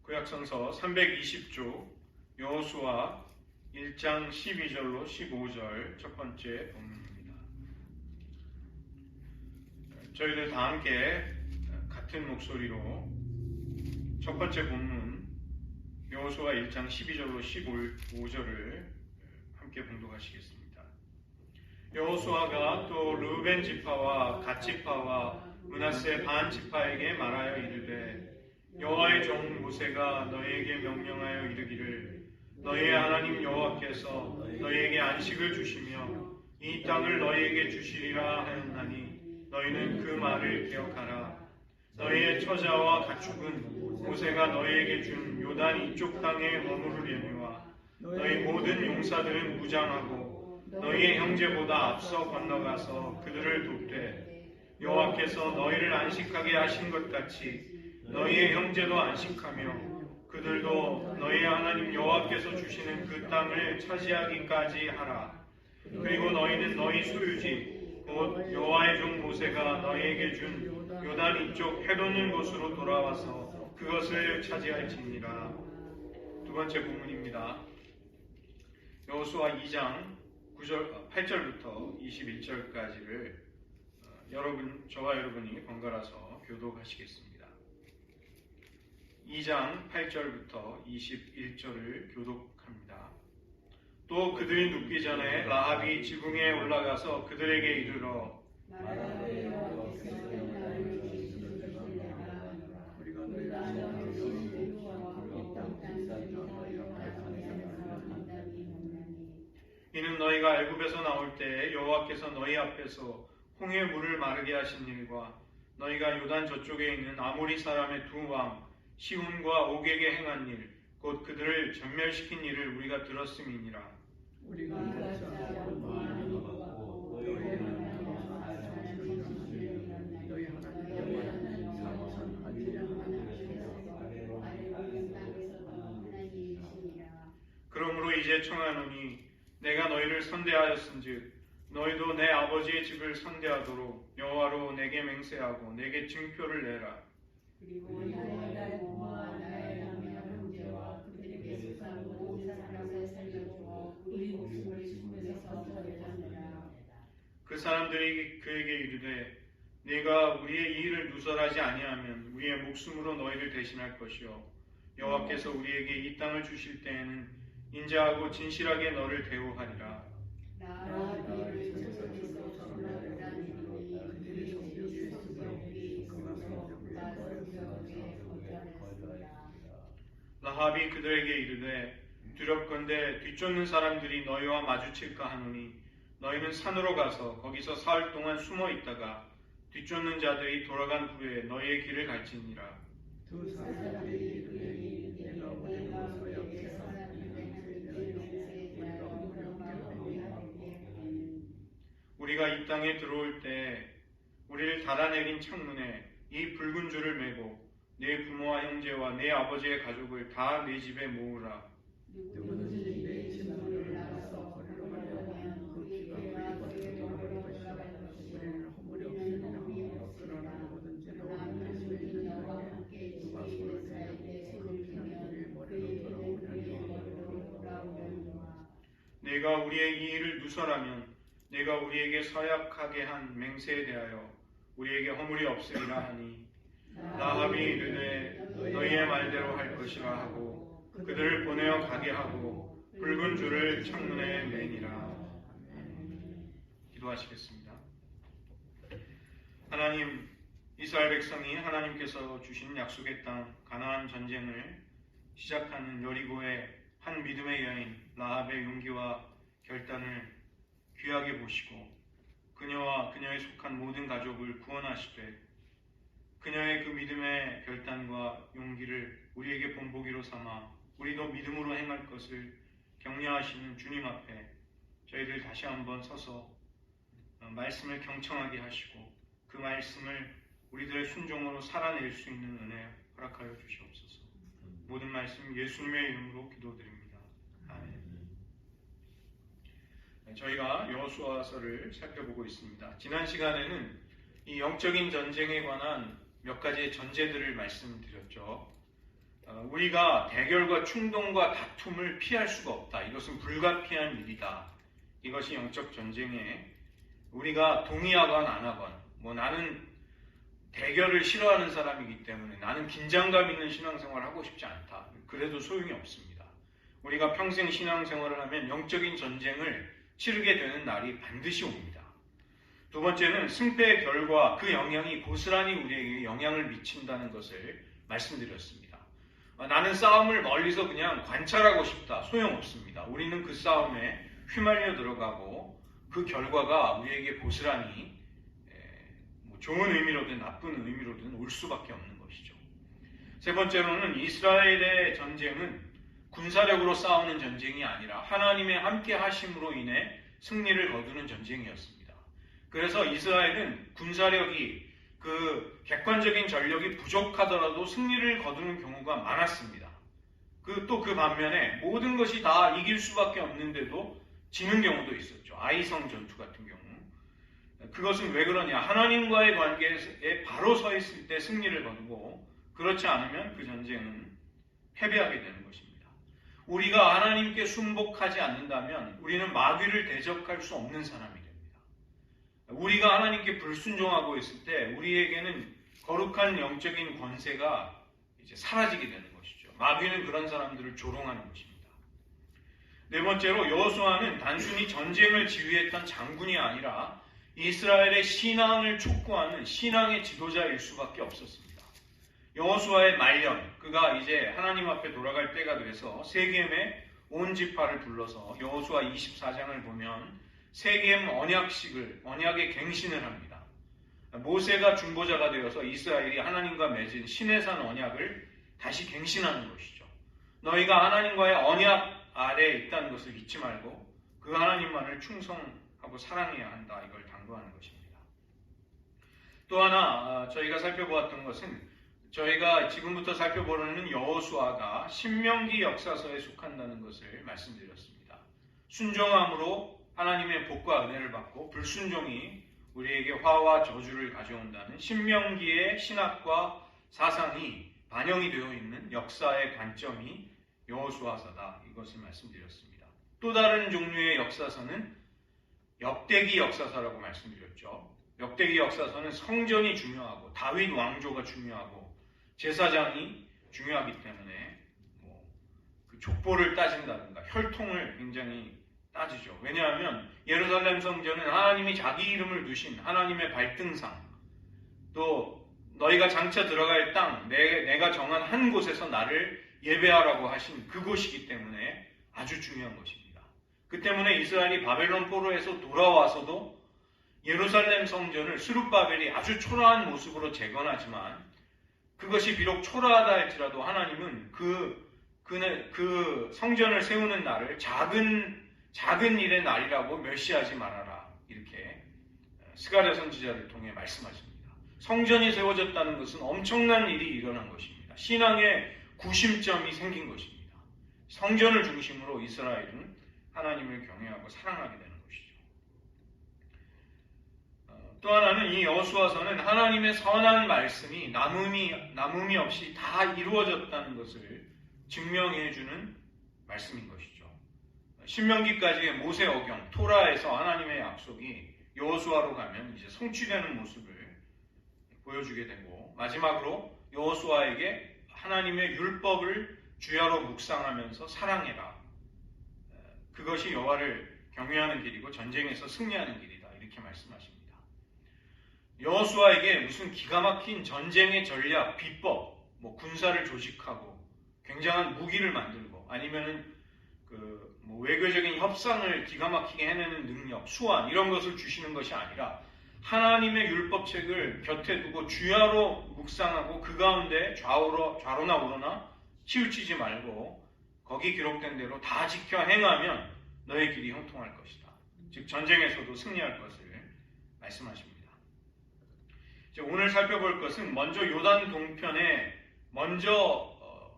구약성서 320쪽 여호수아 1장 12절로 15절 첫 번째 본문입니다. 저희들 다 함께 같은 목소리로 첫 번째 본문 여호수아 1장 12절로 15절을 함께 봉독하시겠습니다. 여호수아가 또 르우벤 지파와 갓 지파와 므낫세 반 지파에게 말하여 이르되 여호와의 종 모세가 너희에게 명령하여 이르기를 너희의 하나님 여호와께서 너희에게 안식을 주시며 이 땅을 너희에게 주시리라 하였나니 너희는 그 말을 기억하라. 너희의 처자와 가축은 모세가 너희에게 준 요단 이쪽 땅에 머무르려니와 너희 모든 용사들은 무장하고 너희의 형제보다 앞서 건너가서 그들을 돕되 여호와께서 너희를 안식하게 하신 것 같이 너희의 형제도 안식하며 그들도 너희의 하나님 여호와께서 주시는 그 땅을 차지하기까지 하라. 그리고 너희는 너희 소유지 곧 여호와의 종 모세가 너희에게 준 요단 이쪽 해돋는 곳으로 돌아와서 그것을 차지할지니라. 두 번째 본문입니다. 여호수아 2장 8절부터 21절까지를 저와 여러분이 번갈아서 교독하시겠습니다. 2장 8절부터 21절을 교독합니다. 또 그들이 눕기 전에 라합이 지붕에 올라가서 그들에게 이르러 이는 너희가 애굽에서 나올 때 여호와께서 너희 앞에서 홍해 물을 마르게 하신 일과 너희가 요단 저쪽에 있는 아모리 사람의 두 왕 시온과 옥에게 행한 일, 곧 그들을 전멸시킨 일을 우리가 들었음이니라. 그러므로 이제 청하노니 내가 너희를 선대하였은즉 너희도 내 아버지의 집을 선대하도록 여호와로 내게 맹세하고 내게 증표를 내라. 그리고 너희가 부모와 나의 남의 형제와 그들에게 속한 모든 사람을 살려주어 우리 목숨을 죽음에서 구원하느라. 그 사람들이 그에게 이르되 네가 우리의 이의를 누설하지 아니하면 우리의 목숨으로 너희를 대신할 것이요 여호와께서 우리에게 이 땅을 주실 때에는 인자하고 진실하게 너를 대우하리라. 라합이 그들에게 이르되 두렵건대 뒤쫓는 사람들이 너희와 마주칠까 하노니 너희는 산으로 가서 거기서 사흘 동안 숨어 있다가 뒤쫓는 자들이 돌아간 후에 너희의 길을 갈지니라. 두 사람들이 이르되 내가 오늘 모세에게서 우리가 이 땅에 들어올 때 우리를 닫아내린 창문에 이 붉은 줄을 매고 내 부모와 형제와 내 아버지의 가족을 다 내 집에 모으라. 누구든지 내 집으로 나가서 걸어가면 그 피가 우리 겉에 돌아갈 것이요 우리는 허물이 없으리라. 누구든지 너와 함께 누가 손을 대하되 그 피는 우리의 머리로 돌아오느니라. 내가 우리의 이의를 누설하면 내가 우리에게 서약하게 한 맹세에 대하여 우리에게 허물이 없으리라 하니 라합이 이르되 너희의 말대로 할 것이라 하고 그들을 보내어 가게 하고 붉은 줄을 창문에 매니라. 기도하시겠습니다. 하나님, 이스라엘 백성이 하나님께서 주신 약속의 땅 가나안 전쟁을 시작하는 여리고의 한 믿음의 여인 라합의 용기와 결단을 귀하게 보시고 그녀와 그녀에 속한 모든 가족을 구원하시되 그녀의 그 믿음의 결단과 용기를 우리에게 본보기로 삼아 우리도 믿음으로 행할 것을 격려하시는 주님 앞에 저희들 다시 한번 서서 말씀을 경청하게 하시고 그 말씀을 우리들의 순종으로 살아낼 수 있는 은혜 허락하여 주시옵소서. 모든 말씀 예수님의 이름으로 기도드립니다. 아멘. 저희가 여호수아서를 살펴보고 있습니다. 지난 시간에는 이 영적인 전쟁에 관한 몇 가지의 전제들을 말씀드렸죠. 우리가 대결과 충동과 다툼을 피할 수가 없다. 이것은 불가피한 일이다. 이것이 영적 전쟁에 우리가 동의하건 안 하건, 나는 대결을 싫어하는 사람이기 때문에 나는 긴장감 있는 신앙생활을 하고 싶지 않다. 그래도 소용이 없습니다. 우리가 평생 신앙생활을 하면 영적인 전쟁을 치르게 되는 날이 반드시 옵니다. 두 번째는 승패의 결과, 그 영향이 고스란히 우리에게 영향을 미친다는 것을 말씀드렸습니다. 나는 싸움을 멀리서 그냥 관찰하고 싶다. 소용없습니다. 우리는 그 싸움에 휘말려 들어가고 그 결과가 우리에게 고스란히 좋은 의미로든 나쁜 의미로든 올 수밖에 없는 것이죠. 세 번째로는 이스라엘의 전쟁은 군사력으로 싸우는 전쟁이 아니라 하나님의 함께 하심으로 인해 승리를 거두는 전쟁이었습니다. 그래서 이스라엘은 군사력이 그 객관적인 전력이 부족하더라도 승리를 거두는 경우가 많았습니다. 또 그 반면에 모든 것이 다 이길 수밖에 없는데도 지는 경우도 있었죠. 아이성 전투 같은 경우. 그것은 왜 그러냐? 하나님과의 관계에 바로 서 있을 때 승리를 거두고 그렇지 않으면 그 전쟁은 패배하게 되는 것입니다. 우리가 하나님께 순복하지 않는다면 우리는 마귀를 대적할 수 없는 사람이 됩니다. 우리가 하나님께 불순종하고 있을 때 우리에게는 거룩한 영적인 권세가 이제 사라지게 되는 것이죠. 마귀는 그런 사람들을 조롱하는 것입니다. 네 번째로 여호수아는 단순히 전쟁을 지휘했던 장군이 아니라 이스라엘의 신앙을 촉구하는 신앙의 지도자일 수밖에 없었습니다. 여호수아의 말년, 그가 이제 하나님 앞에 돌아갈 때가 돼서 세겜의 온 지파를 불러서 여호수아 24장을 보면 세겜 언약의 갱신을 합니다. 모세가 중보자가 되어서 이스라엘이 하나님과 맺은 시내산 언약을 다시 갱신하는 것이죠. 너희가 하나님과의 언약 아래에 있다는 것을 잊지 말고 그 하나님만을 충성하고 사랑해야 한다. 이걸 당부하는 것입니다. 또 하나 저희가 살펴보았던 것은 저희가 지금부터 살펴보려는 여호수아가 신명기 역사서에 속한다는 것을 말씀드렸습니다. 순종함으로 하나님의 복과 은혜를 받고 불순종이 우리에게 화와 저주를 가져온다는 신명기의 신학과 사상이 반영이 되어 있는 역사의 관점이 여호수아서다. 이것을 말씀드렸습니다. 또 다른 종류의 역사서는 역대기 역사서라고 말씀드렸죠. 역대기 역사서는 성전이 중요하고 다윗 왕조가 중요하고 제사장이 중요하기 때문에 그 족보를 따진다든가 혈통을 굉장히 따지죠. 왜냐하면 예루살렘 성전은 하나님이 자기 이름을 두신 하나님의 발등상, 또 너희가 장차 들어갈 땅, 내가 정한 한 곳에서 나를 예배하라고 하신 그곳이기 때문에 아주 중요한 것입니다. 그 때문에 이스라엘이 바벨론 포로에서 돌아와서도 예루살렘 성전을 스룹바벨이 아주 초라한 모습으로 재건하지만 그것이 비록 초라하다 할지라도 하나님은 그 성전을 세우는 날을 작은 일의 날이라고 멸시하지 말아라. 이렇게 스가랴 선지자를 통해 말씀하십니다. 성전이 세워졌다는 것은 엄청난 일이 일어난 것입니다. 신앙의 구심점이 생긴 것입니다. 성전을 중심으로 이스라엘은 하나님을 경외하고 사랑하게 되는 것이죠. 또 하나는 이 여호수아서는 하나님의 선한 말씀이 남음이 없이 다 이루어졌다는 것을 증명해주는 말씀인 것이죠. 신명기까지의 모세 어경, 토라에서 하나님의 약속이 여호수아로 가면 이제 성취되는 모습을 보여주게 되고 마지막으로 여호수아에게 하나님의 율법을 주야로 묵상하면서 사랑해라. 그것이 여호와를 경외하는 길이고 전쟁에서 승리하는 길이다. 이렇게 말씀하십니다. 여호수아에게 무슨 기가 막힌 전쟁의 전략, 비법, 군사를 조직하고 굉장한 무기를 만들고 아니면은 외교적인 협상을 기가 막히게 해내는 능력, 수완 이런 것을 주시는 것이 아니라 하나님의 율법책을 곁에 두고 주야로 묵상하고 그 가운데 좌로나 우로나 치우치지 말고 거기 기록된 대로 다 지켜 행하면 너의 길이 형통할 것이다. 즉 전쟁에서도 승리할 것을 말씀하십니다. 이제 오늘 살펴볼 것은 먼저 요단 동편에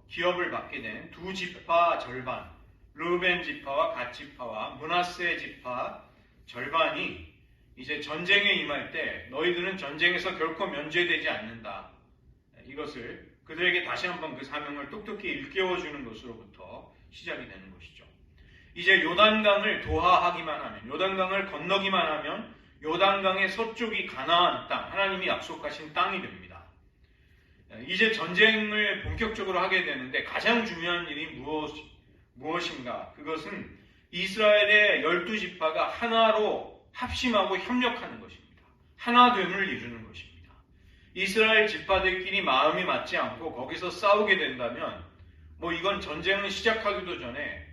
기업을 맡게 된 두 지파 절반, 르우벤 지파와 갓 지파와 므낫세 지파 절반이 이제 전쟁에 임할 때 너희들은 전쟁에서 결코 면제되지 않는다. 이것을 그들에게 다시 한번 그 사명을 똑똑히 일깨워주는 것으로부터 시작이 되는 것이죠. 이제 요단강을 도하하기만 하면, 요단강을 건너기만 하면 요단강의 서쪽이 가나안 땅, 하나님이 약속하신 땅이 됩니다. 이제 전쟁을 본격적으로 하게 되는데 가장 중요한 일이 무엇인가? 그것은 이스라엘의 12지파가 하나로 합심하고 협력하는 것입니다. 하나됨을 이루는 것입니다. 이스라엘 지파들끼리 마음이 맞지 않고 거기서 싸우게 된다면 이건 전쟁을 시작하기도 전에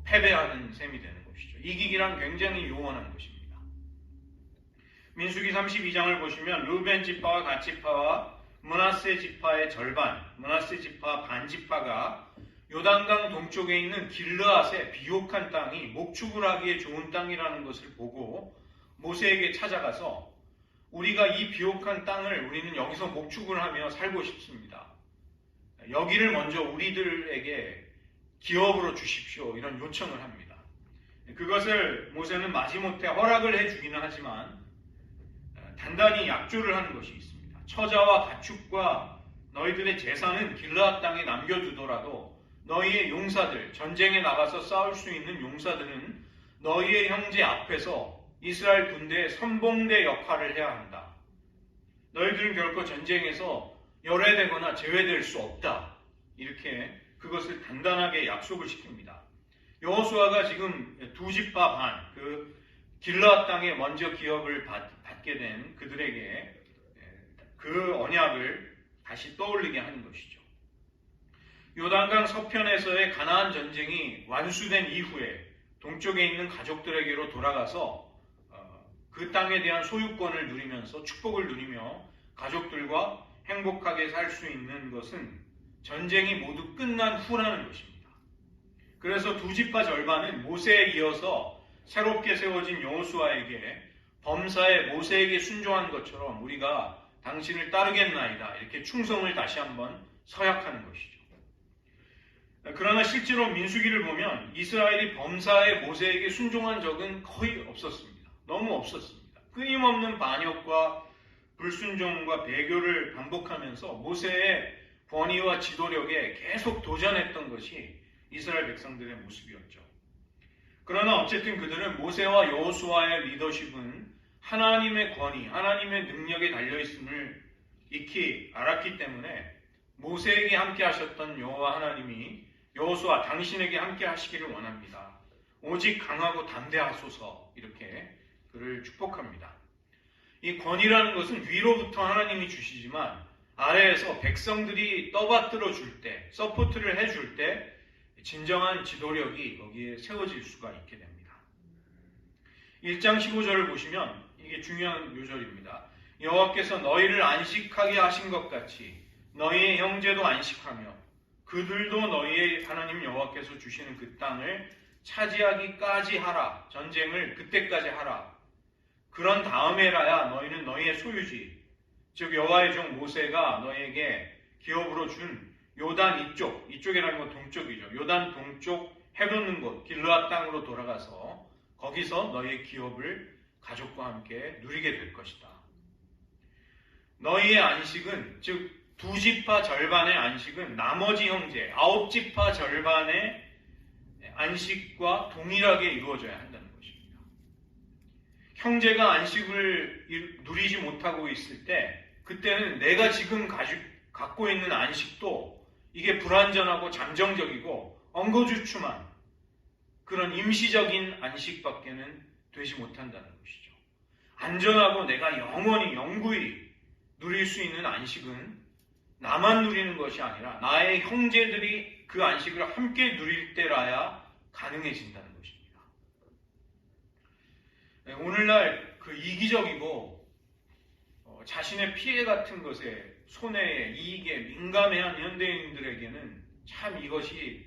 패배하는 셈이 되는 것이죠. 이기기란 굉장히 요원한 것입니다. 민수기 32장을 보시면 르벤 지파와 갓 지파와 므낫세 지파의 절반, 므낫세 지파 반 지파가 요단강 동쪽에 있는 길르앗의 비옥한 땅이 목축을 하기에 좋은 땅이라는 것을 보고 모세에게 찾아가서 우리가 이 비옥한 땅을 우리는 여기서 목축을 하며 살고 싶습니다. 여기를 먼저 우리들에게 기업으로 주십시오. 이런 요청을 합니다. 그것을 모세는 마지못해 허락을 해주기는 하지만 단단히 약조를 하는 것이 있습니다. 처자와 가축과 너희들의 재산은 길르앗 땅에 남겨두더라도 너희의 용사들, 전쟁에 나가서 싸울 수 있는 용사들은 너희의 형제 앞에서 이스라엘 군대의 선봉대 역할을 해야 한다. 너희들은 결코 전쟁에서 열애되거나 제외될 수 없다. 이렇게 그것을 단단하게 약속을 시킵니다. 여호수아가 지금 두 지파 반, 그 길르앗 땅에 먼저 기업을 받게 된 그들에게 그 언약을 다시 떠올리게 하는 것이죠. 요단강 서편에서의 가나안 전쟁이 완수된 이후에 동쪽에 있는 가족들에게로 돌아가서 그 땅에 대한 소유권을 누리면서 축복을 누리며 가족들과 행복하게 살 수 있는 것은 전쟁이 모두 끝난 후라는 것입니다. 그래서 두 지파 절반은 모세에 이어서 새롭게 세워진 여호수아에게 범사에 모세에게 순종한 것처럼 우리가 당신을 따르겠나이다. 이렇게 충성을 다시 한번 서약하는 것이죠. 그러나 실제로 민수기를 보면 이스라엘이 범사에 모세에게 순종한 적은 거의 없었습니다. 너무 없었습니다. 끊임없는 반역과 불순종과 배교를 반복하면서 모세의 권위와 지도력에 계속 도전했던 것이 이스라엘 백성들의 모습이었죠. 그러나 어쨌든 그들은 모세와 여호수아의 리더십은 하나님의 권위, 하나님의 능력에 달려있음을 익히 알았기 때문에 모세에게 함께 하셨던 여호와 하나님이 여호수아 당신에게 함께 하시기를 원합니다. 오직 강하고 담대하소서 이렇게 그를 축복합니다. 이 권위라는 것은 위로부터 하나님이 주시지만 아래에서 백성들이 떠받들어 줄 때, 서포트를 해줄 때 진정한 지도력이 거기에 세워질 수가 있게 됩니다. 1장 15절을 보시면 이게 중요한 요절입니다. 여호와께서 너희를 안식하게 하신 것 같이 너희의 형제도 안식하며 그들도 너희의 하나님 여호와께서 주시는 그 땅을 차지하기까지 하라. 전쟁을 그때까지 하라. 그런 다음에라야 너희는 너희의 소유지, 즉 여호와의 종 모세가 너희에게 기업으로 준 요단 이쪽이라는 건 동쪽이죠. 요단 동쪽 해돋는 곳 길르앗 땅으로 돌아가서 거기서 너희의 기업을 가족과 함께 누리게 될 것이다. 너희의 안식은, 즉 두 지파 절반의 안식은 나머지 형제 9지파 절반의 안식과 동일하게 이루어져야 한다는 것입니다. 형제가 안식을 누리지 못하고 있을 때 그때는 내가 지금 갖고 있는 안식도 이게 불완전하고 잠정적이고 엉거주춤한 그런 임시적인 안식밖에는 되지 못한다는 것이죠. 안전하고 내가 영구히 누릴 수 있는 안식은 나만 누리는 것이 아니라 나의 형제들이 그 안식을 함께 누릴 때라야 가능해진다는 것입니다. 오늘날 그 이기적이고 자신의 피해 같은 것에, 손해에, 이익에 민감해한 현대인들에게는 참 이것이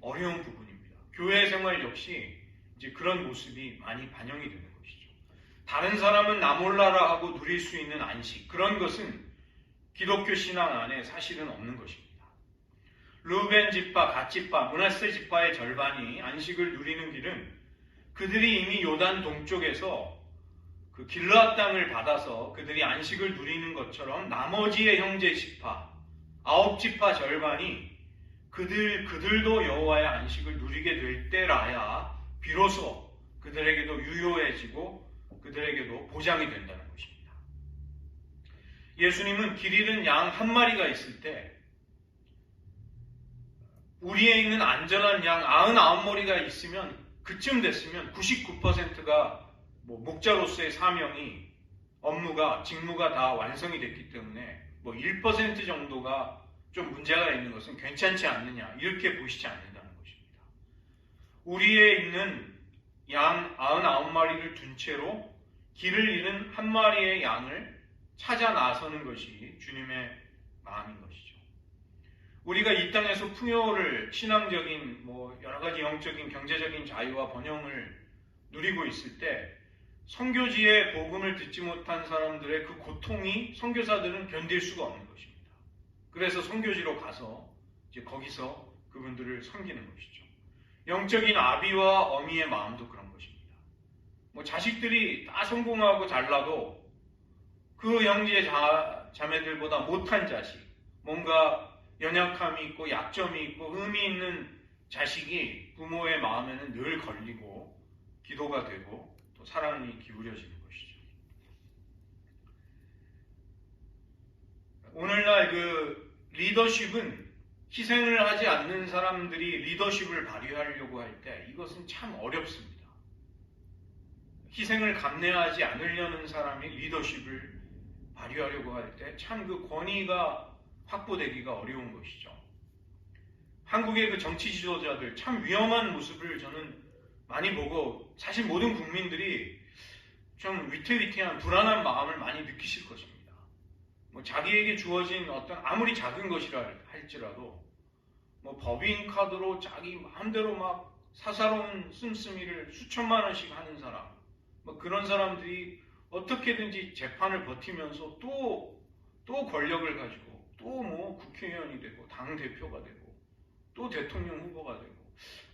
어려운 부분입니다. 교회 생활 역시 이제 그런 모습이 많이 반영이 되는 것이죠. 다른 사람은 나 몰라라 하고 누릴 수 있는 안식, 그런 것은 기독교 신앙 안에 사실은 없는 것입니다. 르벤 지파, 갓 지파, 므낫세 지파의 절반이 안식을 누리는 길은 그들이 이미 요단 동쪽에서 그 길르앗 땅을 받아서 그들이 안식을 누리는 것처럼 나머지의 형제 지파, 9지파 절반이 그들도 여호와의 안식을 누리게 될 때라야 비로소 그들에게도 유효해지고 그들에게도 보장이 된다는 것입니다. 예수님은 길 잃은 양 한 마리가 있을 때 우리에 있는 안전한 양 99마리가 있으면 그쯤 됐으면 99%가 목자로서의 사명이 직무가 다 완성이 됐기 때문에 1% 정도가 좀 문제가 있는 것은 괜찮지 않느냐 이렇게 보시지 않는다는 것입니다. 우리에 있는 양 99마리를 둔 채로 길을 잃은 한 마리의 양을 찾아 나서는 것이 주님의 마음인 것이죠. 우리가 이 땅에서 풍요를 신앙적인 여러 가지 영적인 경제적인 자유와 번영을 누리고 있을 때 선교지의 복음을 듣지 못한 사람들의 그 고통이 선교사들은 견딜 수가 없는 것입니다. 그래서 선교지로 가서 이제 거기서 그분들을 섬기는 것이죠. 영적인 아비와 어미의 마음도 그런 것입니다. 자식들이 다 성공하고 잘나도 그 형제 자매들보다 못한 자식, 뭔가 연약함이 있고 약점이 있고 흠이 있는 자식이 부모의 마음에는 늘 걸리고 기도가 되고 또 사랑이 기울여지는 것이죠. 오늘날 그 리더십은 희생을 하지 않는 사람들이 리더십을 발휘하려고 할 때 이것은 참 어렵습니다. 희생을 감내하지 않으려는 사람이 리더십을 발휘하려고 할 때 참 그 권위가 확보되기가 어려운 것이죠. 한국의 그 정치 지도자들 참 위험한 모습을 저는 많이 보고 사실 모든 국민들이 좀 위태위태한 불안한 마음을 많이 느끼실 것입니다. 자기에게 주어진 어떤 아무리 작은 것이라 할지라도 법인카드로 자기 마음대로 막 사사로운 씀씀이를 수천만 원씩 하는 사람, 그런 사람들이 어떻게든지 재판을 버티면서 또 권력을 가지고 또 국회의원이 되고 당대표가 되고 또 대통령 후보가 되고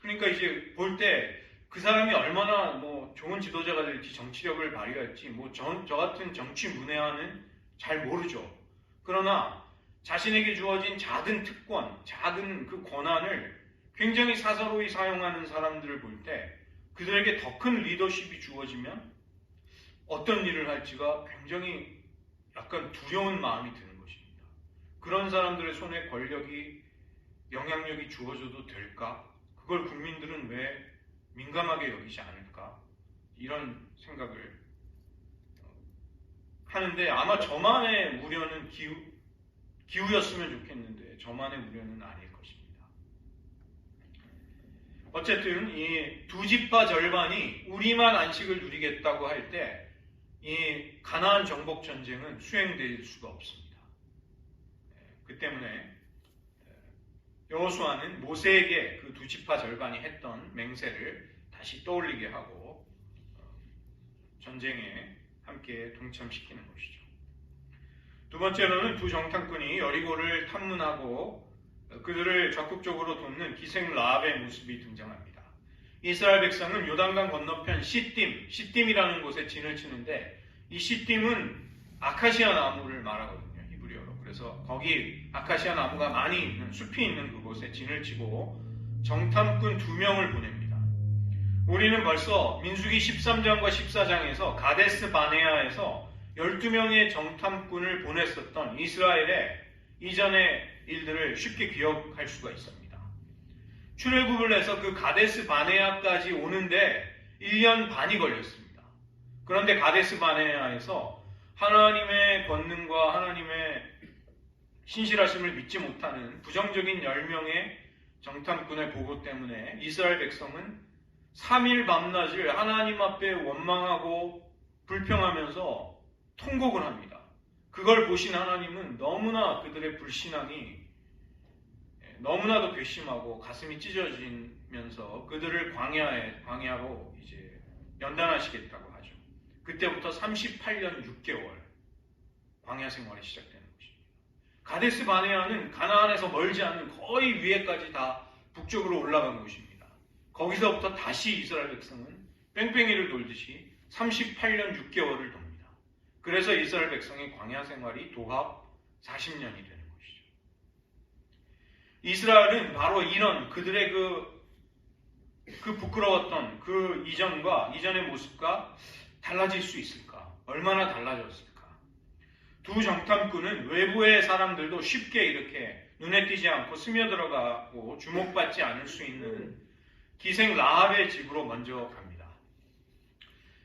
그러니까 이제 볼 때 그 사람이 얼마나 좋은 지도자가 될지 정치력을 발휘할지 저 같은 정치 문외한은 잘 모르죠. 그러나 자신에게 주어진 작은 특권, 작은 그 권한을 굉장히 사사로이 사용하는 사람들을 볼 때 그들에게 더 큰 리더십이 주어지면 어떤 일을 할지가 굉장히 약간 두려운 마음이 드는 것입니다. 그런 사람들의 손에 권력이, 영향력이 주어져도 될까? 그걸 국민들은 왜 민감하게 여기지 않을까? 이런 생각을 하는데 아마 저만의 우려는 기우였으면 좋겠는데 저만의 우려는 아닐 것입니다. 어쨌든 이 2지파 절반이 우리만 안식을 누리겠다고 할 때 이 가나안 정복 전쟁은 수행될 수가 없습니다. 그 때문에 여호수아는 모세에게 그 2지파 절반이 했던 맹세를 다시 떠올리게 하고 전쟁에 함께 동참시키는 것이죠. 두 번째로는 두 정탐꾼이 여리고를 탐문하고 그들을 적극적으로 돕는 기생 라합의 모습이 등장합니다. 이스라엘 백성은 요단강 건너편 시딤이라는 곳에 진을 치는데 이 시딤은 아카시아 나무를 말하거든요. 히브리어로. 그래서 거기 아카시아 나무가 많이 있는 숲이 있는 그곳에 진을 치고 정탐꾼 2명을 보냅니다. 우리는 벌써 민수기 13장과 14장에서 가데스 바네아에서 12명의 정탐꾼을 보냈었던 이스라엘의 이전의 일들을 쉽게 기억할 수가 있습니다. 출애굽을 해서 그 가데스 바네아까지 오는데 1년 반이 걸렸습니다. 그런데 가데스 바네아에서 하나님의 권능과 하나님의 신실하심을 믿지 못하는 부정적인 10명의 정탐꾼의 보고 때문에 이스라엘 백성은 3일 밤낮을 하나님 앞에 원망하고 불평하면서 통곡을 합니다. 그걸 보신 하나님은 너무나 그들의 불신앙이 너무나도 괘씸하고 가슴이 찢어지면서 그들을 광야로 이제 연단하시겠다고 하죠. 그때부터 38년 6개월 광야 생활이 시작되는 것입니다. 가데스 바네아는 가나안에서 멀지 않은 거의 위에까지 다 북쪽으로 올라간 곳입니다. 거기서부터 다시 이스라엘 백성은 뺑뺑이를 돌듯이 38년 6개월을 돕니다. 그래서 이스라엘 백성의 광야 생활이 도합 40년이 되는 것이죠. 이스라엘은 바로 이런 그들의 그 부끄러웠던 그 이전의 모습과 달라질 수 있을까? 얼마나 달라졌을까? 두 정탐꾼은 외부의 사람들도 쉽게 이렇게 눈에 띄지 않고 스며들어가고 주목받지 않을 수 있는 기생 라합의 집으로 먼저 갑니다.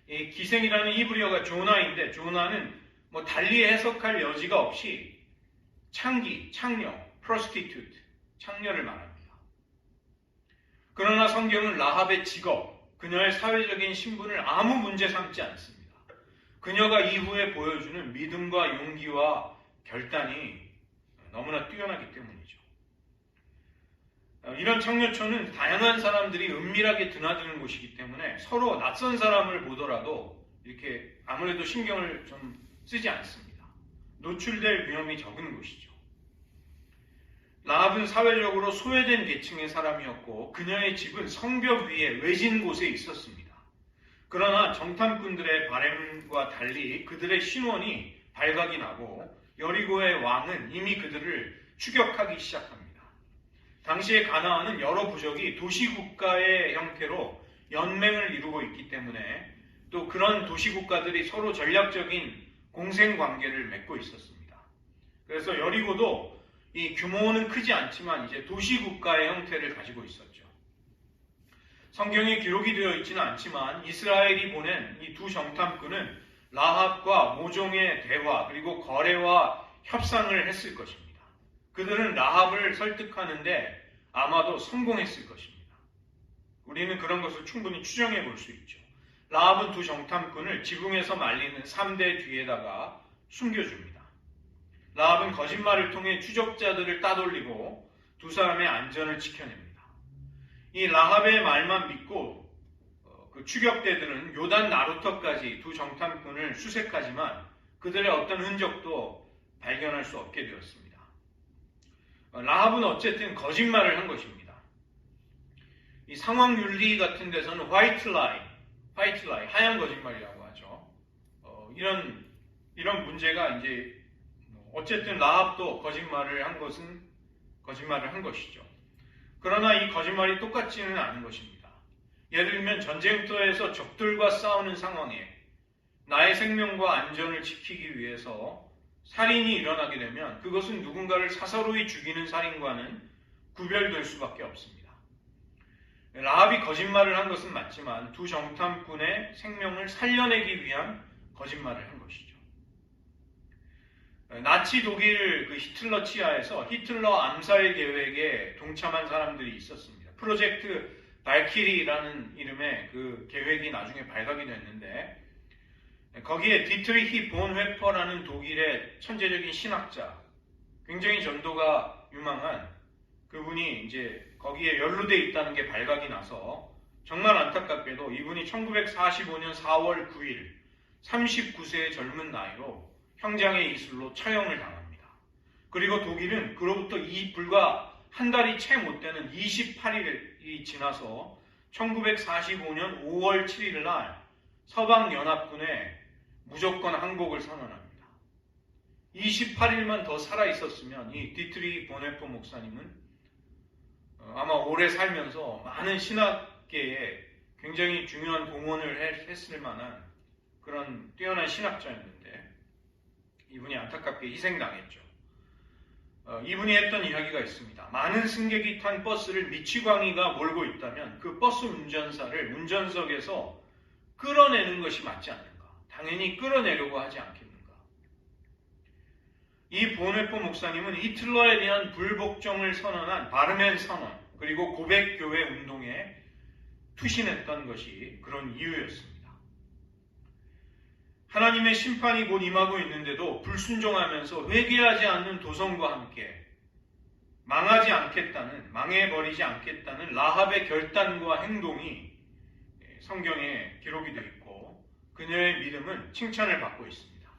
이 기생이라는 히브리어가 조나인데 조나는 뭐 달리 해석할 여지가 없이 창녀, prostitute, 창녀를 말합니다. 그러나 성경은 라합의 직업, 그녀의 사회적인 신분을 아무 문제 삼지 않습니다. 그녀가 이후에 보여주는 믿음과 용기와 결단이 너무나 뛰어나기 때문이죠. 이런 창녀촌은 다양한 사람들이 은밀하게 드나드는 곳이기 때문에 서로 낯선 사람을 보더라도 이렇게 아무래도 신경을 좀 쓰지 않습니다. 노출될 위험이 적은 곳이죠. 라합은 사회적으로 소외된 계층의 사람이었고 그녀의 집은 성벽 위에 외진 곳에 있었습니다. 그러나 정탐꾼들의 바램과 달리 그들의 신원이 발각이 나고 여리고의 왕은 이미 그들을 추격하기 시작합니다. 당시의 가나안은 여러 부족이 도시국가의 형태로 연맹을 이루고 있기 때문에 또 그런 도시국가들이 서로 전략적인 공생관계를 맺고 있었습니다. 그래서 여리고도 이 규모는 크지 않지만 이제 도시국가의 형태를 가지고 있었죠. 성경에 기록이 되어 있지는 않지만 이스라엘이 보낸 이 두 정탐꾼은 라합과 모종의 대화 그리고 거래와 협상을 했을 것입니다. 그들은 라합을 설득하는데 아마도 성공했을 것입니다. 우리는 그런 것을 충분히 추정해 볼 수 있죠. 라합은 두 정탐꾼을 지붕에서 말리는 3대 뒤에다가 숨겨줍니다. 라합은 거짓말을 통해 추적자들을 따돌리고 두 사람의 안전을 지켜냅니다. 이 라합의 말만 믿고 그 추격대들은 요단 나루터까지 두 정탐꾼을 수색하지만 그들의 어떤 흔적도 발견할 수 없게 되었습니다. 라합은 어쨌든 거짓말을 한 것입니다. 이 상황윤리 같은 데서는 화이트 라이, 하얀 거짓말이라고 하죠. 이런 문제가 이제 어쨌든 라합도 거짓말을 한 것이죠. 그러나 이 거짓말이 똑같지는 않은 것입니다. 예를 들면 전쟁터에서 적들과 싸우는 상황에 나의 생명과 안전을 지키기 위해서 살인이 일어나게 되면 그것은 누군가를 사사로이 죽이는 살인과는 구별될 수밖에 없습니다. 라합이 거짓말을 한 것은 맞지만 두 정탐꾼의 생명을 살려내기 위한 거짓말을 한 것이죠. 나치 독일 히틀러 치하에서 히틀러 암살 계획에 동참한 사람들이 있었습니다. 프로젝트 발키리라는 이름의 그 계획이 나중에 발각이 됐는데 거기에 디트리히 본 회퍼라는 독일의 천재적인 신학자, 굉장히 전도가 유망한 그분이 이제 거기에 연루되어 있다는 게 발각이 나서 정말 안타깝게도 이분이 1945년 4월 9일 39세의 젊은 나이로 형장의 이슬로 처형을 당합니다. 그리고 독일은 그로부터 불과 한 달이 채 못 되는 28일이 지나서 1945년 5월 7일 날 서방연합군에 무조건 항복을 선언합니다. 28일만 더 살아있었으면 이 디트리히 본헤퍼 목사님은 아마 오래 살면서 많은 신학계에 굉장히 중요한 공헌을 했을 만한 그런 뛰어난 신학자였는데 이분이 안타깝게 희생당했죠. 이분이 했던 이야기가 있습니다. 많은 승객이 탄 버스를 미치광이가 몰고 있다면 그 버스 운전사를 운전석에서 끌어내는 것이 맞지 않는가? 당연히 끌어내려고 하지 않겠는가? 이 본헤퍼 목사님은 히틀러에 대한 불복종을 선언한 바르멘 선언 그리고 고백교회 운동에 투신했던 것이 그런 이유였습니다. 하나님의 심판이 곧 임하고 있는데도 불순종하면서 회개하지 않는 도성과 함께 망해버리지 않겠다는 라합의 결단과 행동이 성경에 기록이 되어 있고 그녀의 믿음은 칭찬을 받고 있습니다.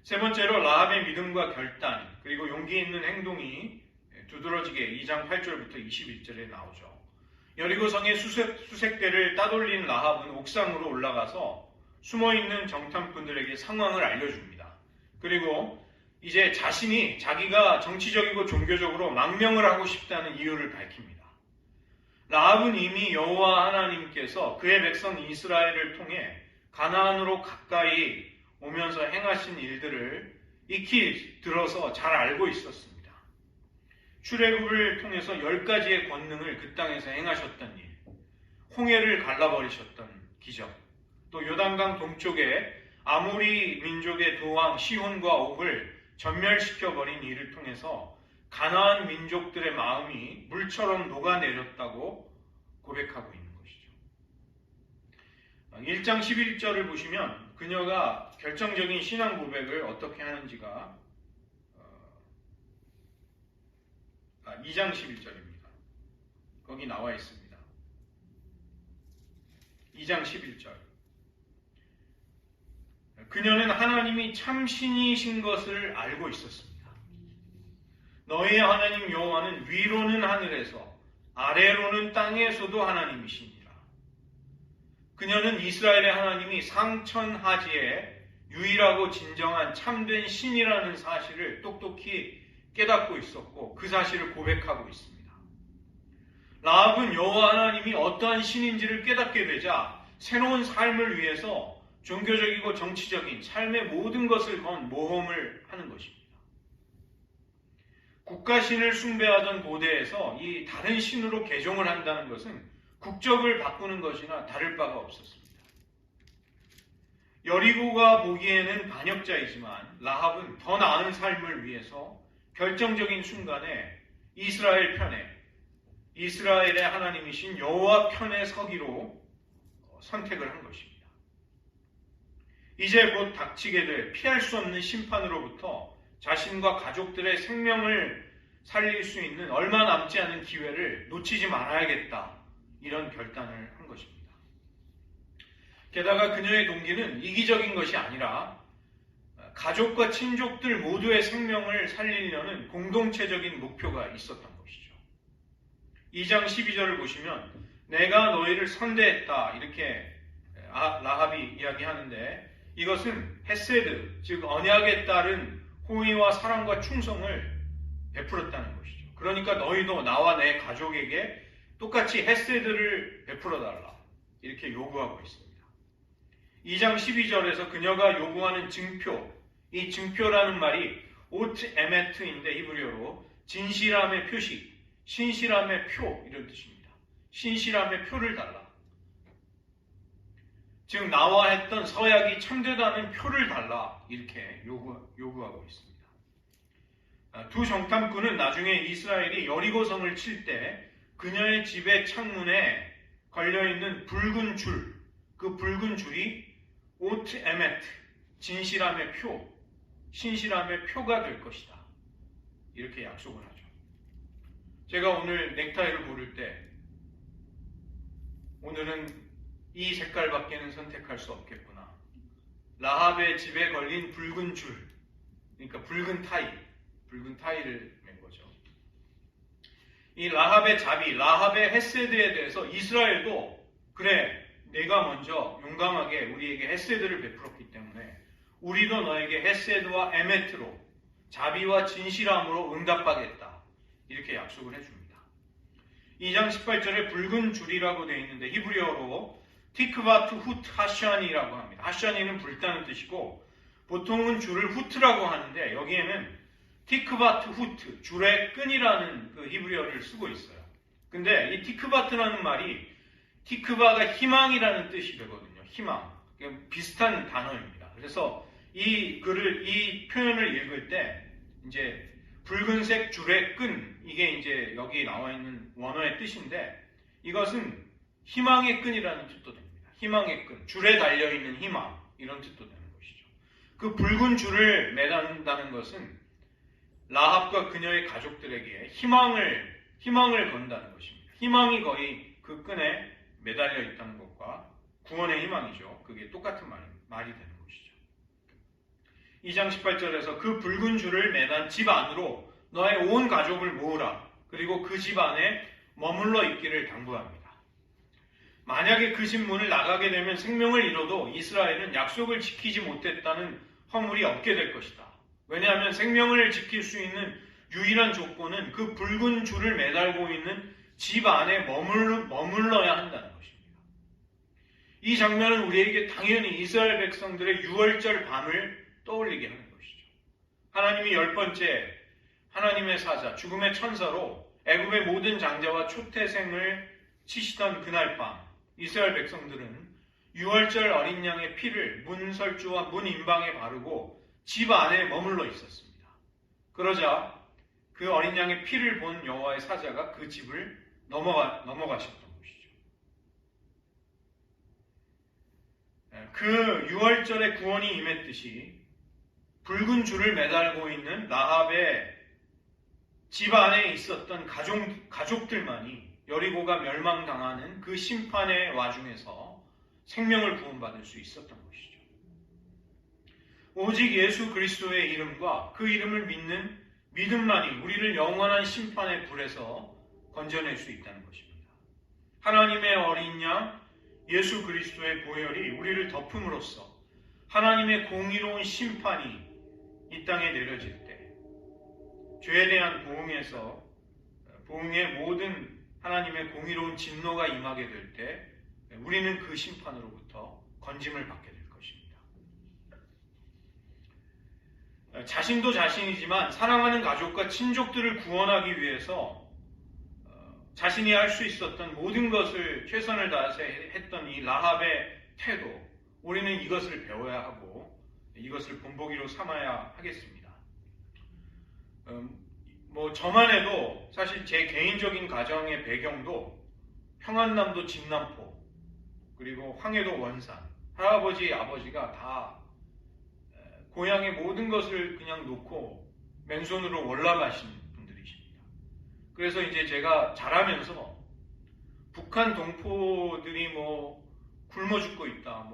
세 번째로 라합의 믿음과 결단 그리고 용기 있는 행동이 두드러지게 2장 8절부터 21절에 나오죠. 여리고성의 수색대를 따돌린 라합은 옥상으로 올라가서 숨어있는 정탐꾼들에게 상황을 알려줍니다. 그리고 이제 자기가 정치적이고 종교적으로 망명을 하고 싶다는 이유를 밝힙니다. 라합은 이미 여호와 하나님께서 그의 백성 이스라엘을 통해 가나안으로 가까이 오면서 행하신 일들을 익히 들어서 잘 알고 있었습니다. 출애굽을 통해서 10가지의 권능을 그 땅에서 행하셨던 일, 홍해를 갈라버리셨던 기적, 또 요단강 동쪽에 아모리 민족의 두 왕 시혼과 옥을 전멸시켜버린 일을 통해서 가나안 민족들의 마음이 물처럼 녹아내렸다고 고백하고 있는 것이죠. 1장 11절을 보시면 그녀가 결정적인 신앙 고백을 어떻게 하는지가 2장 11절입니다. 거기 나와 있습니다. 2장 11절. 그녀는 하나님이 참 신이신 것을 알고 있었습니다. 너희의 하나님 여호와는 위로는 하늘에서 아래로는 땅에서도 하나님이시니라. 그녀는 이스라엘의 하나님이 상천하지에 유일하고 진정한 참된 신이라는 사실을 똑똑히 깨닫고 있었고 그 사실을 고백하고 있습니다. 라합은 여호와 하나님이 어떠한 신인지를 깨닫게 되자 새로운 삶을 위해서 종교적이고 정치적인 삶의 모든 것을 건 모험을 하는 것입니다. 국가신을 숭배하던 고대에서 이 다른 신으로 개종을 한다는 것은 국적을 바꾸는 것이나 다를 바가 없었습니다. 여리고가 보기에는 반역자이지만 라합은 더 나은 삶을 위해서 결정적인 순간에 이스라엘 편에, 이스라엘의 하나님이신 여호와 편에 서기로 선택을 한 것입니다. 이제 곧 닥치게 될 피할 수 없는 심판으로부터 자신과 가족들의 생명을 살릴 수 있는 얼마 남지 않은 기회를 놓치지 말아야겠다. 이런 결단을 한 것입니다. 게다가 그녀의 동기는 이기적인 것이 아니라 가족과 친족들 모두의 생명을 살리려는 공동체적인 목표가 있었던 것이죠. 2장 12절을 보시면 내가 너희를 선대했다. 이렇게 라합이 이야기하는데 이것은 헤세드, 즉 언약에 따른 호의와 사랑과 충성을 베풀었다는 것이죠. 그러니까 너희도 나와 내 가족에게 똑같이 헤세드를 베풀어달라. 이렇게 요구하고 있습니다. 2장 12절에서 그녀가 요구하는 증표, 이 증표라는 말이 오트 에메트인데 히브리어로 진실함의 표시, 신실함의 표 이런 뜻입니다. 신실함의 표를 달라. 즉 나와 했던 서약이 참되다는 표를 달라 이렇게 요구하고 있습니다. 두 정탐꾼은 나중에 이스라엘이 여리고성을 칠 때 그녀의 집의 창문에 걸려있는 붉은 줄, 그 붉은 줄이 오트 에메트, 진실함의 표, 신실함의 표가 될 것이다. 이렇게 약속을 하죠. 제가 오늘 넥타이를 고를 때 오늘은 이 색깔밖에는 선택할 수 없겠구나. 라합의 집에 걸린 붉은 줄, 그러니까 붉은 타이를 맨 거죠. 이 라합의 자비, 라합의 헤세드에 대해서 이스라엘도 그래, 내가 먼저 용감하게 우리에게 헤세드를 베풀었기 때문에 우리도 너에게 헤세드와 에메트로 자비와 진실함으로 응답하겠다. 이렇게 약속을 해줍니다. 2장 18절에 붉은 줄이라고 되어 있는데 히브리어로 티크바트 후트 하샤니라고 합니다. 하샤니는 불타는 뜻이고 보통은 줄을 후트라고 하는데 여기에는 티크바트 후트, 줄의 끈이라는 그 히브리어를 쓰고 있어요. 근데 이 티크바트라는 말이 티크바가 희망이라는 뜻이 되거든요. 희망. 비슷한 단어입니다. 그래서 이 표현을 읽을 때 이제 붉은색 줄의 끈, 이게 이제 여기 나와 있는 원어의 뜻인데 이것은 희망의 끈이라는 뜻도 됩니다. 희망의 끈, 줄에 달려있는 희망, 이런 뜻도 되는 것이죠. 그 붉은 줄을 매단다는 것은 라합과 그녀의 가족들에게 희망을 건다는 것입니다. 희망이 거의 그 끈에 매달려 있다는 것과 구원의 희망이죠. 그게 똑같은 말이 되는 것이죠. 2장 18절에서 그 붉은 줄을 매단 집 안으로 너의 온 가족을 모으라. 그리고 그 집 안에 머물러 있기를 당부합니다. 만약에 그 집 문을 나가게 되면 생명을 잃어도 이스라엘은 약속을 지키지 못했다는 허물이 없게 될 것이다. 왜냐하면 생명을 지킬 수 있는 유일한 조건은 그 붉은 줄을 매달고 있는 집 안에 머물러야 한다는 것입니다. 이 장면은 우리에게 당연히 이스라엘 백성들의 유월절 밤을 떠올리게 하는 것이죠. 하나님이 10번째 하나님의 사자, 죽음의 천사로 애굽의 모든 장자와 초태생을 치시던 그날 밤, 이스라엘 백성들은 유월절 어린 양의 피를 문설주와 문 임방에 바르고 집 안에 머물러 있었습니다. 그러자 그 어린 양의 피를 본 여호와의 사자가 그 집을 넘어가셨던 것이죠. 그 유월절의 구원이 임했듯이 붉은 줄을 매달고 있는 라합의 집 안에 있었던 가족들만이 여리고가 멸망당하는 그 심판의 와중에서 생명을 구원받을 수 있었던 것이죠. 오직 예수 그리스도의 이름과 그 이름을 믿는 믿음만이 우리를 영원한 심판의 불에서 건져낼 수 있다는 것입니다. 하나님의 어린 양 예수 그리스도의 보혈이 우리를 덮음으로써 하나님의 공의로운 심판이 이 땅에 내려질 때 죄에 대한 보응의 모든 하나님의 공의로운 진노가 임하게 될 때 우리는 그 심판으로부터 건짐을 받게 될 것입니다. 자신도 자신이지만 사랑하는 가족과 친족들을 구원하기 위해서 자신이 할 수 있었던 모든 것을 최선을 다해서 했던 이 라합의 태도, 우리는 이것을 배워야 하고 이것을 본보기로 삼아야 하겠습니다. 저만 해도 사실 제 개인적인 가정의 배경도 평안남도 진남포 그리고 황해도 원산, 할아버지 아버지가 다 고향의 모든 것을 그냥 놓고 맨손으로 올라가신 분들이십니다. 그래서 이제 제가 자라면서 북한 동포들이 굶어 죽고 있다,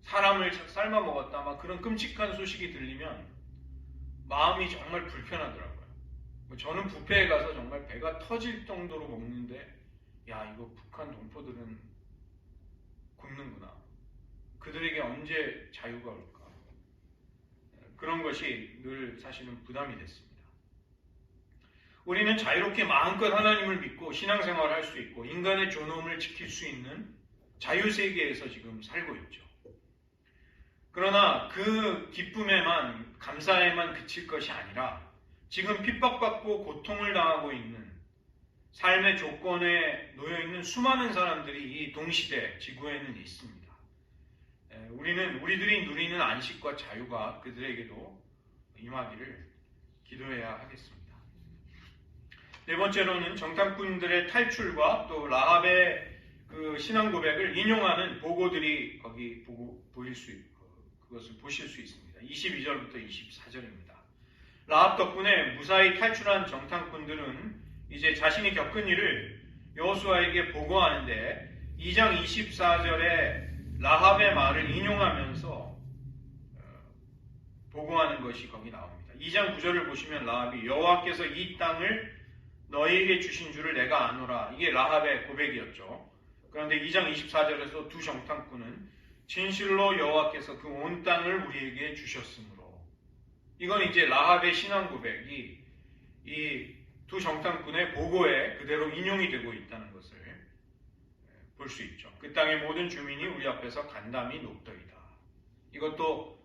사람을 삶아 먹었다, 막 그런 끔찍한 소식이 들리면 마음이 정말 불편하더라고요. 저는 뷔페에 가서 정말 배가 터질 정도로 먹는데, 야, 이거 북한 동포들은 굶는구나. 그들에게 언제 자유가 올까? 그런 것이 늘 사실은 부담이 됐습니다. 우리는 자유롭게 마음껏 하나님을 믿고 신앙생활을 할 수 있고 인간의 존엄을 지킬 수 있는 자유세계에서 지금 살고 있죠. 그러나 그 기쁨에만, 감사에만 그칠 것이 아니라 지금 핍박받고 고통을 당하고 있는 삶의 조건에 놓여있는 수많은 사람들이 이 동시대 지구에는 있습니다. 우리들이 누리는 안식과 자유가 그들에게도 임하기를 기도해야 하겠습니다. 네 번째로는 정탐꾼들의 탈출과 또 라합의 그 신앙 고백을 인용하는 보고들이 거기 그것을 보실 수 있습니다. 22절부터 24절입니다. 라합 덕분에 무사히 탈출한 정탐꾼들은 이제 자신이 겪은 일을 여호수아에게 보고하는데 2장 24절에 라합의 말을 인용하면서 보고하는 것이 거기 나옵니다. 2장 9절을 보시면 라합이 여호와께서 이 땅을 너희에게 주신 줄을 내가 아노라. 이게 라합의 고백이었죠. 그런데 2장 24절에서 두 정탐꾼은 진실로 여호와께서 그 온 땅을 우리에게 주셨으므로, 이건 이제 라합의 신앙 고백이 이 두 정탐꾼의 보고에 그대로 인용이 되고 있다는 것을 볼 수 있죠. 그 땅의 모든 주민이 우리 앞에서 간담이 높더이다. 이것도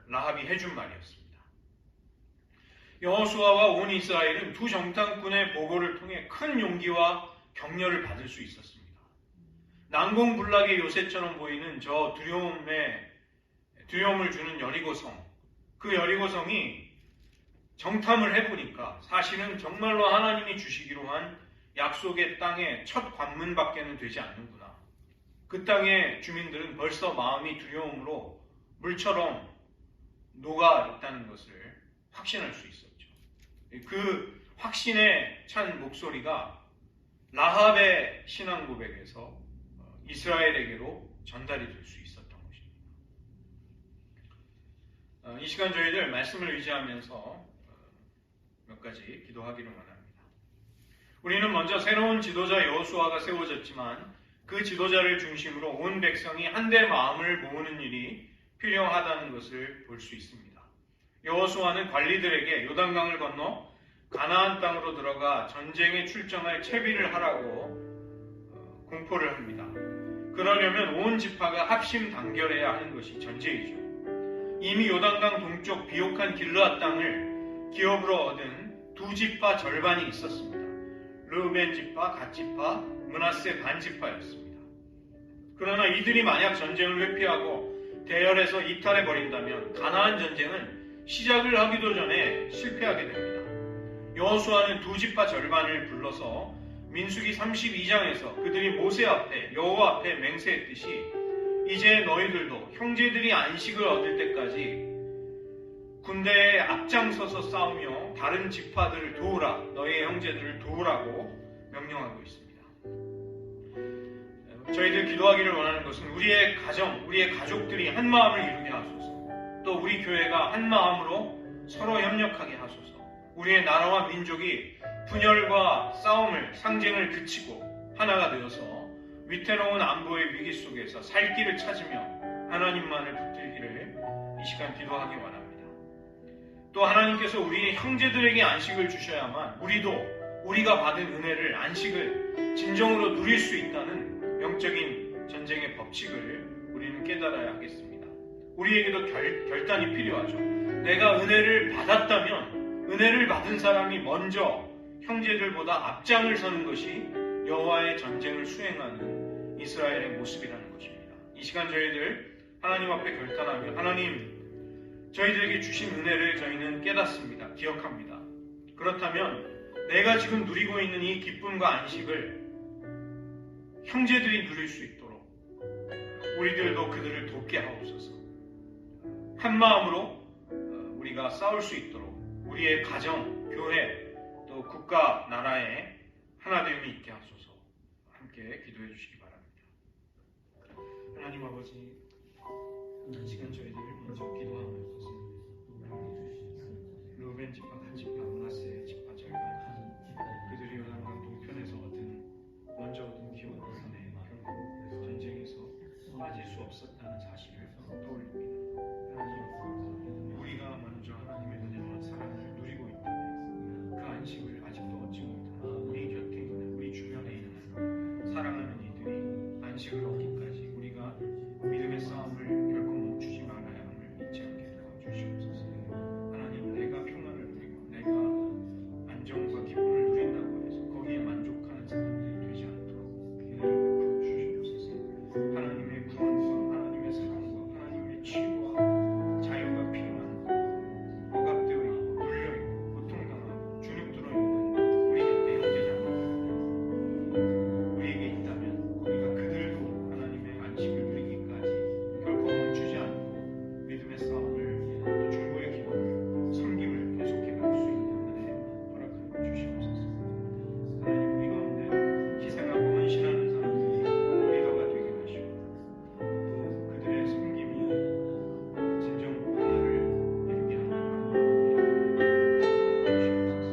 라합이 해준 말이었습니다. 여호수아와 온 이스라엘은 두 정탐꾼의 보고를 통해 큰 용기와 격려를 받을 수 있었습니다. 난공불락의 요새처럼 보이는 저 두려움을 주는 여리고성, 그 여리고성이 정탐을 해보니까 사실은 정말로 하나님이 주시기로 한 약속의 땅의 첫 관문밖에는 되지 않는구나. 그 땅의 주민들은 벌써 마음이 두려움으로 물처럼 녹아 있다는 것을 확신할 수 있었죠. 그 확신에 찬 목소리가 라합의 신앙 고백에서 이스라엘에게로 전달이 될 수 있었던 것입니다. 이 시간 저희들 말씀을 의지하면서 몇 가지 기도하기를 원합니다. 우리는 먼저 새로운 지도자 여호수아가 세워졌지만 그 지도자를 중심으로 온 백성이 한데 마음을 모으는 일이 필요하다는 것을 볼 수 있습니다. 여호수아는 관리들에게 요단강을 건너 가나안 땅으로 들어가 전쟁에 출전할 채비를 하라고 공포를 합니다. 그러려면 온 지파가 합심 단결해야 하는 것이 전제이죠. 이미 요단강 동쪽 비옥한 길르앗 땅을 기업으로 얻은 두 지파 절반이 있었습니다. 르우벤 지파, 갓 지파, 므낫세 반 지파였습니다. 그러나 이들이 만약 전쟁을 회피하고 대열에서 이탈해버린다면 가나안 전쟁은 시작을 하기도 전에 실패하게 됩니다. 여호수아는 두 지파 절반을 불러서 민수기 32장에서 그들이 모세 앞에 여호와 앞에 맹세했듯이 이제 너희들도 형제들이 안식을 얻을 때까지 군대에 앞장서서 싸우며 다른 지파들을 도우라, 너희의 형제들을 도우라고 명령하고 있습니다. 저희들 기도하기를 원하는 것은 우리의 가정, 우리의 가족들이 한 마음을 이루게 하소서. 또 우리 교회가 한 마음으로 서로 협력하게 하소서. 우리의 나라와 민족이 분열과 싸움을, 상쟁을 그치고 하나가 되어서 위태로운 안보의 위기 속에서 살 길을 찾으며 하나님만을 붙들기를 이 시간 기도하기 원합니다. 또 하나님께서 우리의 형제들에게 안식을 주셔야만 우리도 우리가 받은 은혜를, 안식을 진정으로 누릴 수 있다는 영적인 전쟁의 법칙을 우리는 깨달아야 하겠습니다. 우리에게도 결단이 필요하죠. 내가 은혜를 받았다면 은혜를 받은 사람이 먼저 형제들보다 앞장을 서는 것이 여호와의 전쟁을 수행하는 이스라엘의 모습이라는 것입니다. 이 시간 저희들 하나님 앞에 결단하며 하나님, 저희들에게 주신 은혜를 저희는 깨닫습니다. 기억합니다. 그렇다면 내가 지금 누리고 있는 이 기쁨과 안식을 형제들이 누릴 수 있도록 우리들도 그들을 돕게 하옵소서. 한 마음으로 우리가 싸울 수 있도록 우리의 가정, 교회, 또 국가, 나라에 하나됨이 있게 하소서. 함께 기도해 주시기 바랍니다. 하나님 아버지, 이 시간 저희들 먼저 기도하옵소서. 르우벤 지파, 갓 지파, 므낫세 지파 절반, 그들이 요단강 동편에서 먼저 얻은 기업을 통해 결국 전쟁에서 빠질 수 없었다는 사실을 떠올립니다. 하나님, 우리가 먼저 하나님의 은혜와 사랑을 누리고 있다면 그 안식을 아직도 얻지 못한 우리 곁에 있는, 우리 주변에 있는 사랑하는 이들이 안식을 얻기까지 우리가 믿음의 싸움을 결코 멈추지 말아야 함을 잊지 않게 도와주시옵소서. 하나님, 내가 평안을 누리고 내가 안정과 기쁨을 누린다고 해서 거기에 만족하는 사람들이 되지 않도록 은혜를 베풀어 주시옵소서. 하나님의 구원과 하나님의 사랑과 하나님의 치유와 자유가 필요한, 억압되어 있고 눌려있고 고통당하고 주눅들어 있는 우리 곁에 형제자매들 우리에게 있다면 우리가 그들도 하나님의 안식을 누리기까지 결코 멈추지 않고 믿음의 싸움을, 또 중보의 기도를, 섬김을 계속해 갈 수 있는 은혜 허락하여 주시옵소서. 하나님, 우리 가운데 희생하고 헌신하는 사람들이 리더가 되게 하시고 또 그들의 섬김이 진정 하나를 이루게 하는 주시옵소서.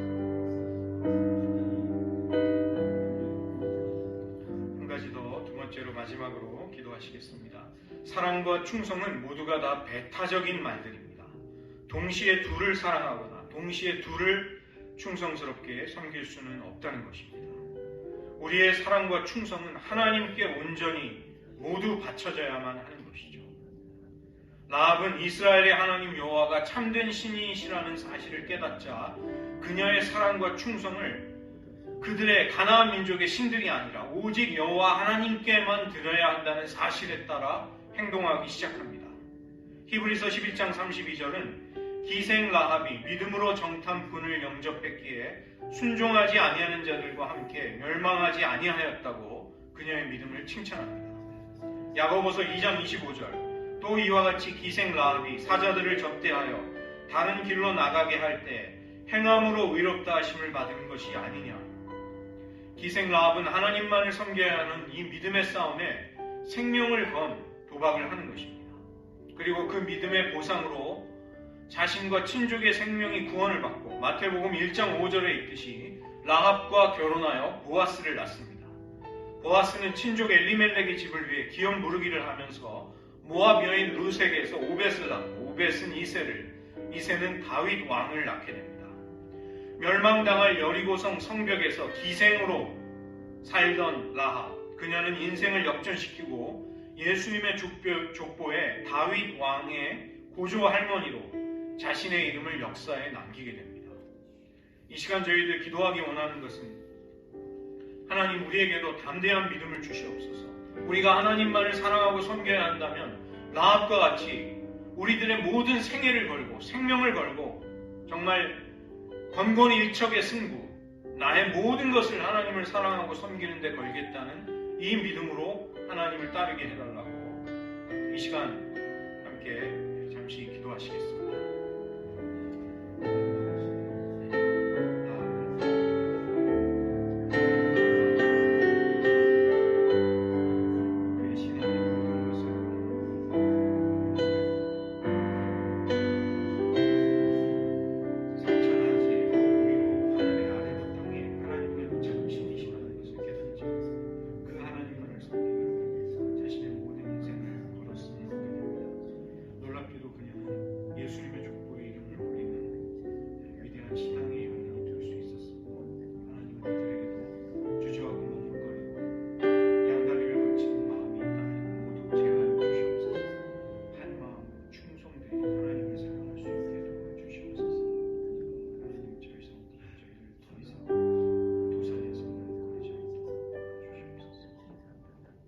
한 가지 더, 두 번째로 마지막으로 기도하시겠습니다. 사랑과 충성은 모두가 다 배타적인 말들입니다. 동시에 둘을 사랑하거나 동시에 둘을 충성스럽게 섬길 수는 없다는 것입니다. 우리의 사랑과 충성은 하나님께 온전히 모두 바쳐져야만 하는 것이죠. 라합은 이스라엘의 하나님 여호와가 참된 신이시라는 사실을 깨닫자 그녀의 사랑과 충성을 그들의 가나안 민족의 신들이 아니라 오직 여호와 하나님께만 드려야 한다는 사실에 따라 행동하기 시작합니다. 히브리서 11장 32절은 기생 라합이 믿음으로 정탐꾼을 영접했기에 순종하지 아니하는 자들과 함께 멸망하지 아니하였다고 그녀의 믿음을 칭찬합니다. 야고보서 2장 25절, 또 이와 같이 기생 라합이 사자들을 접대하여 다른 길로 나가게 할 때 행함으로 의롭다 하심을 받은 것이 아니냐. 기생 라합은 하나님만을 섬겨야 하는 이 믿음의 싸움에 생명을 건 도박을 하는 것입니다. 그리고 그 믿음의 보상으로 자신과 친족의 생명이 구원을 받고 마태복음 1장 5절에 있듯이 라합과 결혼하여 보아스를 낳습니다. 보아스는 친족 엘리멜렉의 집을 위해 기업 무르기를 하면서 모압 여인 루색에서 오벳을 낳고 오벳은 이새를, 이새는 다윗 왕을 낳게 됩니다. 멸망당할 여리고성 성벽에서 기생으로 살던 라합, 그녀는 인생을 역전시키고 예수님의 족보에 다윗 왕의 고조 할머니로 자신의 이름을 역사에 남기게 됩니다. 이 시간 저희들 기도하기 원하는 것은 하나님 우리에게도 담대한 믿음을 주시옵소서. 우리가 하나님만을 사랑하고 섬겨야 한다면 라합과 같이 우리들의 모든 생애를 걸고 생명을 걸고 정말 권권일척의 승부, 나의 모든 것을 하나님을 사랑하고 섬기는 데 걸겠다는 이 믿음으로 하나님을 따르게 해달라고 이 시간 함께 잠시 기도하시겠습니다.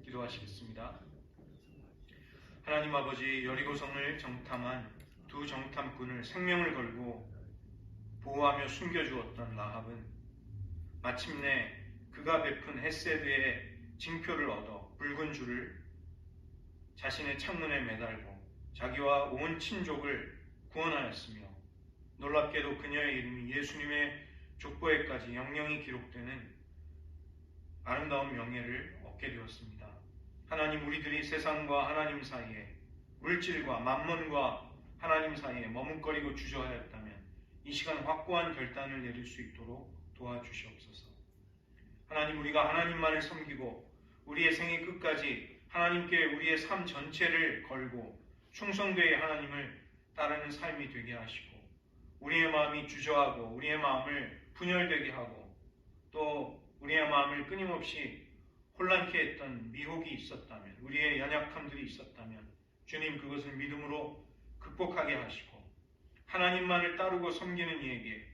기도하시겠습니다. 하나님 아버지, 여리고성을 정탐한 두 정탐꾼을 생명을 걸고 보호하며 숨겨주었던 라합은 마침내 그가 베푼 헤세드의 징표를 얻어 붉은 줄을 자신의 창문에 매달고 자기와 온 친족을 구원하였으며 놀랍게도 그녀의 이름이 예수님의 족보에까지 영영이 기록되는 아름다운 명예를 얻게 되었습니다. 하나님, 우리들이 세상과 하나님 사이에, 물질과 만몬과 하나님 사이에 머뭇거리고 주저하였다면 이 시간 확고한 결단을 내릴 수 있도록 도와주시옵소서. 하나님, 우리가 하나님만을 섬기고 우리의 생애 끝까지 하나님께 우리의 삶 전체를 걸고 충성되이 하나님을 따르는 삶이 되게 하시고, 우리의 마음이 주저하고 우리의 마음을 분열되게 하고 또 우리의 마음을 끊임없이 혼란케 했던 미혹이 있었다면, 우리의 연약함들이 있었다면 주님 그것을 믿음으로 극복하게 하시고, 하나님만을 따르고 섬기는 이에게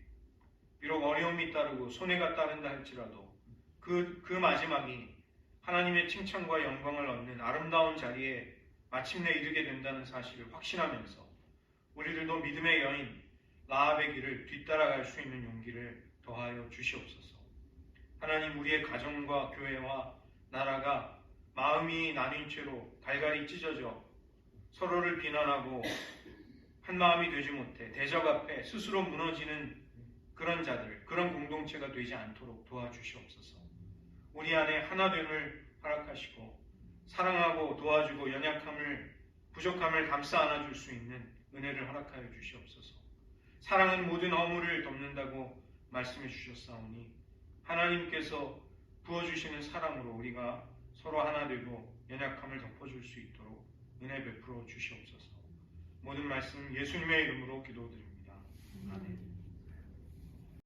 비록 어려움이 따르고 손해가 따른다 할지라도 그 마지막이 하나님의 칭찬과 영광을 얻는 아름다운 자리에 마침내 이르게 된다는 사실을 확신하면서 우리들도 믿음의 여인 라합의 길을 뒤따라갈 수 있는 용기를 더하여 주시옵소서. 하나님, 우리의 가정과 교회와 나라가 마음이 나뉜 채로 갈갈이 찢어져 서로를 비난하고 한 마음이 되지 못해 대적 앞에 스스로 무너지는 그런 자들, 그런 공동체가 되지 않도록 도와주시옵소서. 우리 안에 하나됨을 허락하시고 사랑하고 도와주고 연약함을, 부족함을 감싸 안아줄 수 있는 은혜를 허락하여 주시옵소서. 사랑은 모든 허물을 덮는다고 말씀해 주셨사오니 하나님께서 부어주시는 사랑으로 우리가 서로 하나 되고 연약함을 덮어줄 수 있도록 은혜 베풀어 주시옵소서. 모든 말씀 예수님의 이름으로 기도드립니다. 아멘.